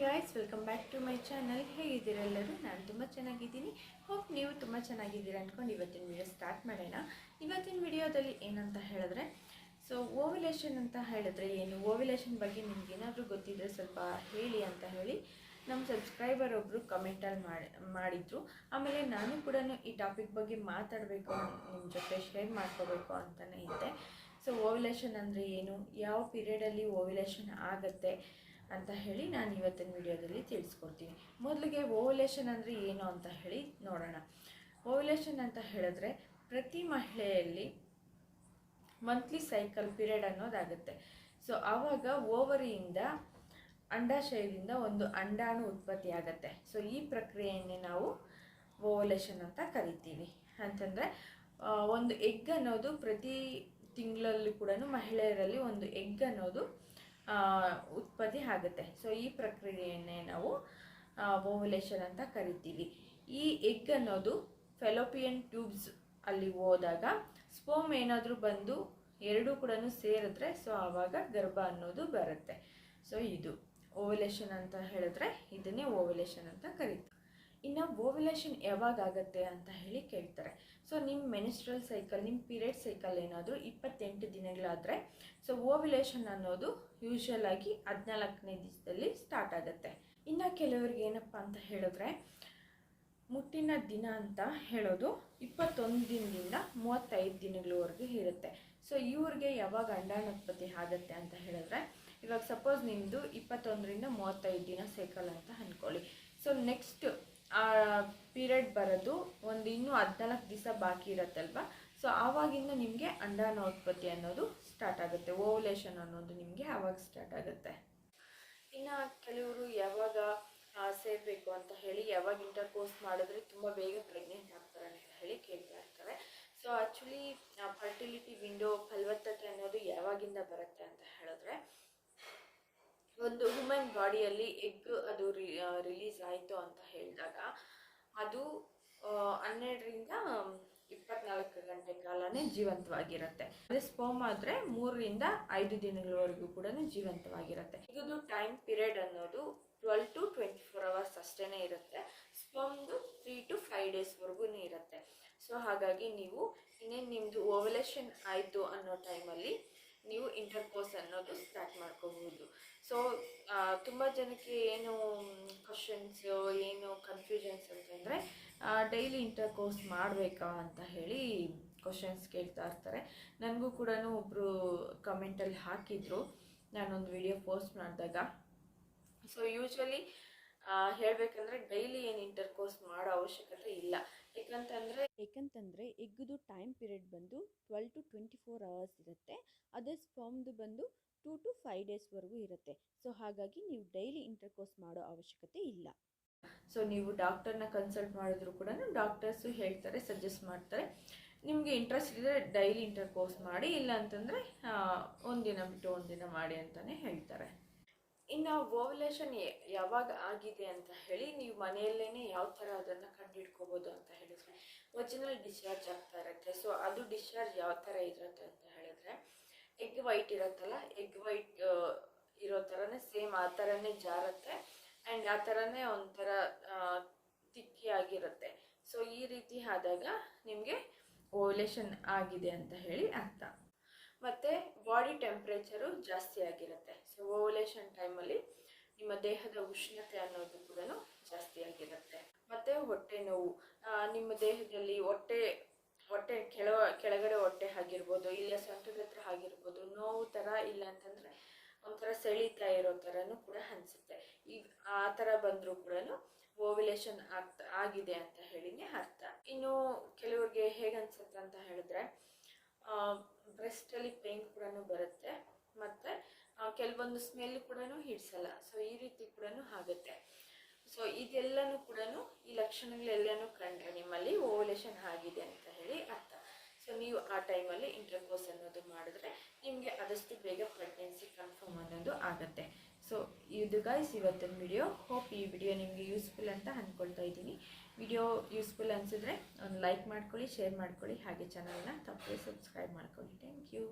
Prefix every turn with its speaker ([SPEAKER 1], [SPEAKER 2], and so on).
[SPEAKER 1] Guys, welcome back to my channel. ಹೇಗಿದ್ದೀರಾ ಎಲ್ಲರೂ? ನಾನು ತುಂಬ ಚೆನ್ನಾಗಿದ್ದೀನಿ. ಹೋಪ್ ನೀವು ತುಂಬ ಚೆನ್ನಾಗಿದ್ದೀರಾ ಅಂದ್ಕೊಂಡು ಇವತ್ತಿನ ವಿಡಿಯೋ ಸ್ಟಾರ್ಟ್ ಮಾಡೋಣ. ಇವತ್ತಿನ ವಿಡಿಯೋದಲ್ಲಿ ಏನಂತ ಹೇಳಿದ್ರೆ, ಓವ್ಯುಲೇಷನ್ ಅಂತ ಹೇಳಿದ್ರೆ ಏನು, ಓವ್ಯುಲೇಷನ್ ಬಗ್ಗೆ ನಿಮ್ಗೇನಾದರೂ ಗೊತ್ತಿದ್ದರೆ ಸ್ವಲ್ಪ ಹೇಳಿ ಅಂತ ಹೇಳಿ ನಮ್ಮ ಸಬ್ಸ್ಕ್ರೈಬರ್ ಒಬ್ಬರು ಕಮೆಂಟಲ್ಲಿ ಮಾಡಿದ್ರು. ಆಮೇಲೆ ನಾನು ಕೂಡ ಈ ಟಾಪಿಕ್ ಬಗ್ಗೆ ಮಾತಾಡಬೇಕು, ನಿಮ್ಮ ಜೊತೆ ಶೇರ್ ಮಾಡ್ಕೋಬೇಕು ಅಂತಲೇ ಇದ್ದೆ. ಓವ್ಯುಲೇಷನ್ ಅಂದರೆ ಏನು, ಯಾವ ಪೀರಿಯಡಲ್ಲಿ ಓವ್ಯುಲೇಷನ್ ಆಗುತ್ತೆ ಅಂತ ಹೇಳಿ ನಾನು ಇವತ್ತಿನ ವಿಡಿಯೋದಲ್ಲಿ ತಿಳಿಸ್ಕೊಡ್ತೀನಿ. ಮೊದಲಿಗೆ ಓವ್ಯುಲೇಷನ್ ಅಂದರೆ ಏನು ಅಂತ ಹೇಳಿ ನೋಡೋಣ. ಓವ್ಯುಲೇಷನ್ ಅಂತ ಹೇಳಿದ್ರೆ ಪ್ರತಿ ಮಹಿಳೆಯಲ್ಲಿ ಮಂತ್ಲಿ ಸೈಕಲ್ ಪೀರಿಯಡ್ ಅನ್ನೋದಾಗುತ್ತೆ. ಆವಾಗ ಓವರಿಯಿಂದ ಅಂಡಾಶಯದಿಂದ ಒಂದು ಅಂಡಾಣು ಉತ್ಪತ್ತಿ ಆಗುತ್ತೆ. ಈ ಪ್ರಕ್ರಿಯೆಯನ್ನೇ ನಾವು ಓವ್ಯುಲೇಷನ್ ಅಂತ ಕರಿತೀವಿ. ಅಂತಂದರೆ ಒಂದು ಎಗ್ ಅನ್ನೋದು ಪ್ರತಿ ತಿಂಗಳಲ್ಲಿ ಕೂಡ ಮಹಿಳೆಯರಲ್ಲಿ ಒಂದು ಎಗ್ ಅನ್ನೋದು ಉತ್ಪತ್ತಿ ಆಗುತ್ತೆ. ಈ ಪ್ರಕ್ರಿಯೆಯನ್ನೇ ನಾವು ಓವ್ಯುಲೇಷನ್ ಅಂತ ಕರಿತೀವಿ. ಈ ಎಗ್ ಅನ್ನೋದು ಫೆಲೋಪಿಯನ್ ಟ್ಯೂಬ್ಸ್ ಅಲ್ಲಿ ಹೋದಾಗ ಸ್ಪೋಮ್ ಏನಾದರೂ ಬಂದು ಎರಡೂ ಕೂಡ ಸೇರಿದ್ರೆ ಆವಾಗ ಗರ್ಭ ಅನ್ನೋದು ಬರುತ್ತೆ. ಇದು ಓವ್ಯುಲೇಷನ್ ಅಂತ ಹೇಳಿದ್ರೆ ಇದನ್ನೇ ಓವ್ಯುಲೇಷನ್ ಅಂತ ಕರಿತೀವಿ. ಇನ್ನು ಓವ್ಯುಲೇಷನ್ ಯಾವಾಗ ಆಗುತ್ತೆ ಅಂತ ಹೇಳಿ ಕೇಳ್ತಾರೆ. ನಿಮ್ಮ ಮೆನ್ಸ್ಟ್ರಲ್ ಸೈಕಲ್, ನಿಮ್ಮ ಪೀರಿಯಡ್ ಸೈಕಲ್ ಏನಾದರೂ 28 ದಿನಗಳಾದರೆ ಓವ್ಯುಲೇಷನ್ ಅನ್ನೋದು ಯೂಶುವಲ್ ಆಗಿ 14ನೇ ದಿವಸದಲ್ಲಿ ಸ್ಟಾರ್ಟ್ ಆಗುತ್ತೆ. ಇನ್ನು ಕೆಲವ್ರಿಗೆ ಏನಪ್ಪ ಅಂತ ಹೇಳಿದ್ರೆ ಮುಟ್ಟಿನ ದಿನ ಅಂತ ಹೇಳೋದು 21 ದಿನದಿಂದ 35 ದಿನಗಳವರೆಗೂ ಇರುತ್ತೆ. ಇವ್ರಿಗೆ ಯಾವಾಗ ಅಂಡಾಣುತ್ಪತ್ತಿ ಆಗುತ್ತೆ ಅಂತ ಹೇಳಿದ್ರೆ, ಇವಾಗ ಸಪೋಸ್ ನಿಮ್ಮದು 21ರಿಂದ 35 ದಿನ ಸೈಕಲ್ ಅಂತ ಅಂದ್ಕೊಳ್ಳಿ. ನೆಕ್ಸ್ಟ್ ಆ ಪೀರಿಯಡ್ ಬರೋದು ಇನ್ನೂ 14 ದಿವಸ ಬಾಕಿ ಇರುತ್ತಲ್ವ. ಆವಾಗಿಂದ ನಿಮಗೆ ಅಂಡಾಣು ಉತ್ಪತ್ತಿ ಅನ್ನೋದು ಸ್ಟಾರ್ಟ್ ಆಗುತ್ತೆ. ಓವ್ಯುಲೇಷನ್ ಅನ್ನೋದು ನಿಮಗೆ ಆವಾಗ ಸ್ಟಾರ್ಟ್ ಆಗುತ್ತೆ. ಇನ್ನು ಕೆಲವರು ಯಾವಾಗ ಸೇರಬೇಕು ಅಂತ ಹೇಳಿ, ಯಾವಾಗ ಇಂಟರ್ಕೋರ್ಸ್ ಮಾಡಿದ್ರೆ ತುಂಬ ಬೇಗ ಪ್ರೆಗ್ನೆಂಟ್ ಆಗ್ತಾರೆ ಅಂತ ಹೇಳಿ ಕೇಳ್ತಾ ಇರ್ತಾರೆ. ಆ್ಯಕ್ಚುಲಿ ಫರ್ಟಿಲಿಟಿ ವಿಂಡೋ, ಫಲವತ್ತತೆ ಅನ್ನೋದು ಯಾವಾಗಿಂದ ಬರುತ್ತೆ ಅಂತ ಹೇಳಿದ್ರೆ, ಒಂದು ಹ್ಯೂಮನ್ ಬಾಡಿಯಲ್ಲಿ ಎಗ್ ಅದು ರಿಲೀಸ್ ಆಯಿತು ಅಂತ ಹೇಳಿದಾಗ ಅದು 12ರಿಂದ 24 ಗಂಟೆ ಕಾಲನೇ ಜೀವಂತವಾಗಿರುತ್ತೆ. ಅದೇ ಸ್ಪರ್ಮ್ ಆದರೆ 3ರಿಂದ 5 ದಿನಗಳವರೆಗೂ ಕೂಡ ಜೀವಂತವಾಗಿರುತ್ತೆ. ಇದು ಟೈಮ್ ಪೀರಿಯಡ್ ಅನ್ನೋದು 12 to 24 ಅವರ್ಸ್ ಅಷ್ಟೇ ಇರುತ್ತೆ. ಸ್ಪರ್ಮ್ದು 3 to 5 ಡೇಸ್ವರೆಗೂ ಇರುತ್ತೆ. ಹಾಗಾಗಿ ನೀವು ಇನ್ನೇನು ನಿಮ್ಮದು ಓವ್ಯುಲೇಷನ್ ಆಯಿತು ಅನ್ನೋ ಟೈಮಲ್ಲಿ ನೀವು ಇಂಟರ್ಕೋರ್ಸ್ ಅನ್ನೋದು ಸ್ಟಾರ್ಟ್ ಮಾಡ್ಕೋಬಹುದು. ತುಂಬ ಜನಕ್ಕೆ ಏನು ಕ್ವಶನ್ಸ್, ಏನು ಕನ್ಫ್ಯೂಷನ್ಸ್ ಅಂತಂದರೆ, ಡೈಲಿ ಇಂಟರ್ಕೋರ್ಸ್ ಮಾಡಬೇಕಾ ಅಂತ ಹೇಳಿ ಕ್ವಶನ್ಸ್ ಕೇಳ್ತಾ ಇರ್ತಾರೆ. ನನಗೂ ಕೂಡ ಒಬ್ಬರು ಕಮೆಂಟಲ್ಲಿ ಹಾಕಿದರು ನಾನೊಂದು ವಿಡಿಯೋ ಪೋಸ್ಟ್ ಮಾಡಿದಾಗ. ಯೂಶ್ವಲಿ ಹೇಳಬೇಕಂದ್ರೆ ಡೈಲಿ ಏನು ಇಂಟರ್ಕೋರ್ಸ್ ಮಾಡೋ ಅವಶ್ಯಕತೆ ಇಲ್ಲ. ಏಕೆಂತಂದರೆ ಎಗ್ಗದು ಟೈಮ್ ಪೀರಿಯಡ್ ಬಂದು 12 to 24 ಅವರ್ಸ್ ಇರುತ್ತೆ. ಅದೇ ಸ್ಪರ್ಮ್ದು ಬಂದು 2 to 5 ಡೇಸ್ವರೆಗೂ ಇರುತ್ತೆ. ಹಾಗಾಗಿ ನೀವು ಡೈಲಿ ಇಂಟರ್ಕೋರ್ಸ್ ಮಾಡೋ ಅವಶ್ಯಕತೆ ಇಲ್ಲ. ನೀವು ಡಾಕ್ಟರ್ನ ಕನ್ಸಲ್ಟ್ ಮಾಡಿದ್ರು ಕೂಡ ಡಾಕ್ಟರ್ಸು ಹೇಳ್ತಾರೆ, ಸಜೆಸ್ಟ್ ಮಾಡ್ತಾರೆ, ನಿಮಗೆ ಇಂಟ್ರೆಸ್ಟ್ ಇದ್ದರೆ ಡೈಲಿ ಇಂಟರ್ಕೋರ್ಸ್ ಮಾಡಿ, ಇಲ್ಲ ಅಂತಂದರೆ ಒಂದಿನ ಬಿಟ್ಟು ಒಂದಿನ ಮಾಡಿ ಅಂತಲೇ ಹೇಳ್ತಾರೆ. ಇನ್ನು ಓವ್ಯುಲೇಷನ್ ಯಾವಾಗ ಆಗಿದೆ ಅಂತ ಹೇಳಿ ನೀವು ಮನೆಯಲ್ಲೇ ಯಾವ ಥರ ಅದನ್ನು ಕಂಡುಹಿಡ್ಕೋಬೋದು ಅಂತ ಹೇಳಿದ್ರೆ, ಒರಿಜಿನಲ್ ಡಿಸ್ಚಾರ್ಜ್ ಆಗ್ತಾ ಇರುತ್ತೆ. ಅದು ಡಿಸ್ಚಾರ್ಜ್ ಯಾವ ಥರ ಇರುತ್ತೆ ಅಂತ ಹೇಳಿದ್ರೆ, ಎಗ್ ವೈಟ್ ಇರುತ್ತಲ್ಲ, ಎಗ್ ವೈಟ್ ಇರೋ ಥರನೇ ಸೇಮ್ ಆ ಥರನೇ ಜಾರುತ್ತೆ. ಆ್ಯಂಡ್ ಆ ಥರನೇ ಒಂಥರ ತಿಕ್ಕಿಯಾಗಿರುತ್ತೆ. ಈ ರೀತಿ ಆದಾಗ ನಿಮಗೆ ಓವ್ಯುಲೇಷನ್ ಆಗಿದೆ ಅಂತ ಹೇಳಿ ಅರ್ಥ. ಮತ್ತು ಬಾಡಿ ಟೆಂಪ್ರೇಚರು ಜಾಸ್ತಿ ಆಗಿರುತ್ತೆ. ಓವ್ಯುಲೇಷನ್ ಟೈಮಲ್ಲಿ ನಿಮ್ಮ ದೇಹದ ಉಷ್ಣತೆ ಅನ್ನೋದು ಕೂಡ ಜಾಸ್ತಿ ಆಗಿರುತ್ತೆ. ಮತ್ತು ಹೊಟ್ಟೆ ನೋವು, ನಿಮ್ಮ ದೇಹದಲ್ಲಿ ಹೊಟ್ಟೆ ಕೆಳಗಡೆ ಹೊಟ್ಟೆ ಆಗಿರ್ಬೋದು, ಇಲ್ಲ ಸೊಂಟದ ಹತ್ರ ಆಗಿರ್ಬೋದು, ನೋವು ಥರ, ಇಲ್ಲ ಅಂತಂದರೆ ಒಂಥರ ಸೆಳೀತಾ ಇರೋ ಥರನೂ ಕೂಡ ಅನಿಸುತ್ತೆ. ಆ ಥರ ಬಂದರೂ ಕೂಡ ಓವ್ಯುಲೇಷನ್ ಆಗಿದೆ ಅಂತ ಹೇಳಿನೇ ಅರ್ಥ. ಇನ್ನು ಕೆಲವ್ರಿಗೆ ಹೇಗೆ ಅನ್ಸುತ್ತೆ ಅಂತ ಹೇಳಿದ್ರೆ, ಬ್ರೆಸ್ಟಲ್ಲಿ ಪೇನ್ ಕೂಡ ಬರುತ್ತೆ, ಮತ್ತು ಕೆಲವೊಂದು ಸ್ಮೆಲ್ ಕೂಡ ಹಿಡಿಸಲ್ಲ. ಈ ರೀತಿ ಕೂಡ ಆಗುತ್ತೆ. ಇದೆಲ್ಲನೂ ಕೂಡ, ಈ ಲಕ್ಷಣಗಳೆಲ್ಲನೂ ಕಂಡ್ರೆ ನಿಮ್ಮಲ್ಲಿ ಓವ್ಯುಲೇಷನ್ ಆಗಿದೆ ಅಂತ ಹೇಳಿ ಅರ್ಥ. ನೀವು ಆ ಟೈಮಲ್ಲಿ ಇಂಟರ್ಕೋರ್ಸ್ ಅನ್ನೋದು ಮಾಡಿದ್ರೆ ನಿಮಗೆ ಆದಷ್ಟು ಬೇಗ ಪ್ರೆಗ್ನೆನ್ಸಿ ಕನ್ಫರ್ಮ್ ಅನ್ನೋದು ಆಗುತ್ತೆ. ಇದು ಗೈಸ್ ಇವತ್ತಿನ ವಿಡಿಯೋ. ಹೋಪ್ ಈ ವಿಡಿಯೋ ನಿಮಗೆ ಯೂಸ್ಫುಲ್ ಅಂತ ಅಂದ್ಕೊಳ್ತಾ ಇದ್ದೀನಿ. ವಿಡಿಯೋ ಯೂಸ್ಫುಲ್ ಅನಿಸಿದ್ರೆ ಒಂದು ಲೈಕ್ ಮಾಡ್ಕೊಳ್ಳಿ, ಶೇರ್ ಮಾಡ್ಕೊಳ್ಳಿ, ಹಾಗೆ ಚಾನಲ್ನ ತಪ್ಪದೆ ಸಬ್ಸ್ಕ್ರೈಬ್ ಮಾಡ್ಕೊಳ್ಳಿ. Thank you.